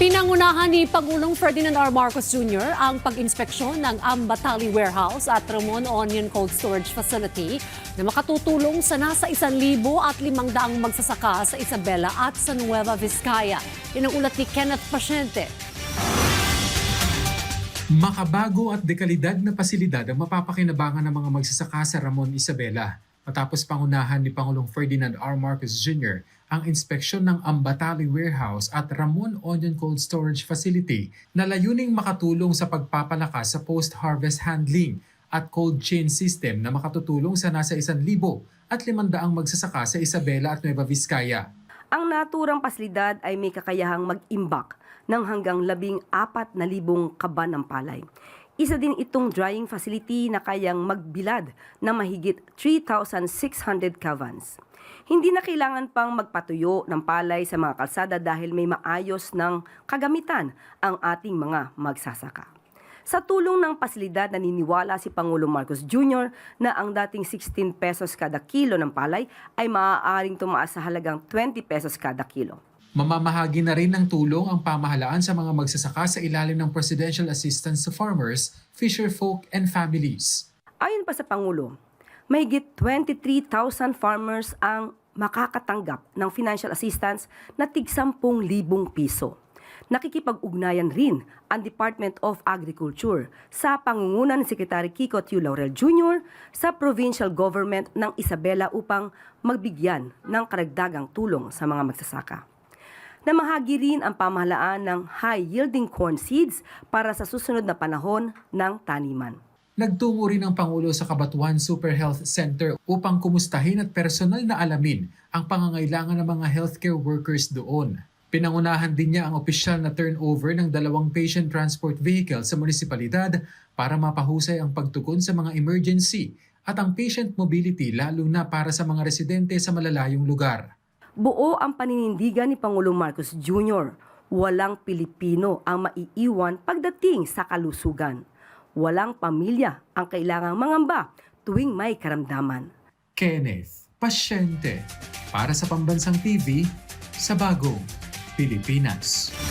Pinangunahan ni Pangulong Ferdinand R. Marcos Jr. ang pag-inspeksyon ng Ambatali Warehouse at Ramon Onion Cold Storage Facility na makatutulong sa nasa 1,500 magsasaka sa Isabela at sa Nueva Vizcaya. Yan ang ulat ni Kenneth Pasyente. Makabago at dekalidad na pasilidad ang mapapakinabangan ng mga magsasaka sa Ramon, Isabela. Matapos pangunahan ni Pangulong Ferdinand R. Marcos Jr. ang inspeksyon ng Ambatali Warehouse at Ramon Onion Cold Storage Facility na layuning makatulong sa pagpapalakas sa post-harvest handling at cold chain system na makatutulong sa nasa 1,500 magsasaka sa Isabela at Nueva Vizcaya. Ang naturang pasilidad ay may kakayahang mag-imbak ng hanggang 14,000 kaban ng palay. Isa din itong drying facility na kayang magbilad ng mahigit 3,600 cavans. Hindi na kailangan pang magpatuyo ng palay sa mga kalsada dahil may maayos ng kagamitan ang ating mga magsasaka. Sa tulong ng pasilidad, naniniwala si Pangulong Marcos Jr. na ang dating 16 pesos kada kilo ng palay ay maaaring tumaas sa halagang 20 pesos kada kilo. Mamamahagi na rin ng tulong ang pamahalaan sa mga magsasaka sa ilalim ng Presidential Assistance to Farmers, Fisherfolk and Families. Ayon pa sa Pangulo, mahigit 23,000 farmers ang makakatanggap ng financial assistance na tig 10,000 piso. Nakikipag-ugnayan rin ang Department of Agriculture sa pangunguna ni Secretary Kiko Tiu Laurel Jr. sa provincial government ng Isabela upang magbigyan ng karagdagang tulong sa mga magsasaka. Namahagi rin ang pamahalaan ng high-yielding corn seeds para sa susunod na panahon ng taniman. Nagtungo rin ang Pangulo sa Cabatuan Super Health Center upang kumustahin at personal na alamin ang pangangailangan ng mga healthcare workers doon. Pinangunahan din niya ang opisyal na turnover ng 2 patient transport vehicle sa munisipalidad para mapahusay ang pagtugon sa mga emergency at ang patient mobility lalo na para sa mga residente sa malalayong lugar. Buo ang paninindigan ni Pangulong Marcos Jr. Walang Pilipino ang maiiwan pagdating sa kalusugan. Walang pamilya ang kailangang mangamba tuwing may karamdaman. Kenneth Pasyente para sa Pambansang TV sa Bagong Pilipinas.